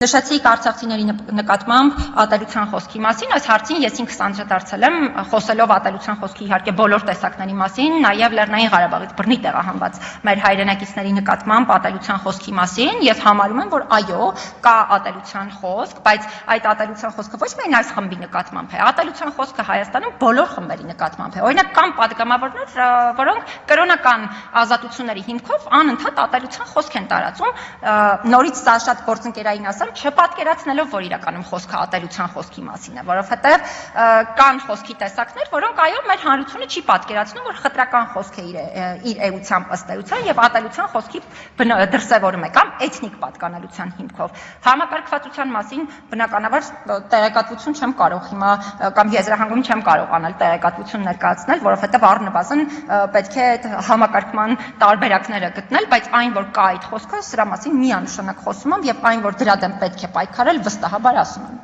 Նշեցիք արցախցիների նկատմամբ ատելության խոսքի մասին, այս հարցին ես ինքս անդրադարձել եմ խոսելով ատելության խոսքի իհարկե բոլոր տեսակների մասին, նաև Լեռնային Ղարաբաղից բռնի տեղահանված մեր հայրենակիցների նկատմամբ ատելության խոսքի մասին եւ համարում եմ, որ այո, կա ատելության խոսք, բայց այդ ատելության խոսքը ոչ միայն այս խմբի նկատմամբ է, ատելության խոսքը Հայաստանում բոլոր խմբերի նկատմամբ է։ Օրինակ կան падգամավորներ, որոնք կրոնական ազատությունների հիմքով անընդհատ ատելության խոսք են տարածում, նորից սա շատ գործընկերային ասեմ, չպատկերացնելով, որ իրականում խոսքը ատելության խոսքի մասին է, որովհետև կան խոսքի տեսակներ, որոնք այո, մեր հանրությունը չի պատկերացնում, որ խտրական խոսք է իր էությամբ ըստ էության եւ ատելության խոսքի դրսեւորում է կամ էթնիկ պատկանելության հիմքով։ Համակարգվածության մասին բնականաբար տեղեկատվություն չեմ կարող հիմա կամ եզրահանգում չեմ կարող անել տեղեկատվություն ներկայացնել, որովհետև առնվազն պետք է համակարգման տարբերակները գտնել, բայց այն, որ կա այդ խոսքը, սրա մասին միանշանակ խոսում եմ եւ այն, որ դրա դեմ պետք է պայքարել, վստահաբար ասում եմ։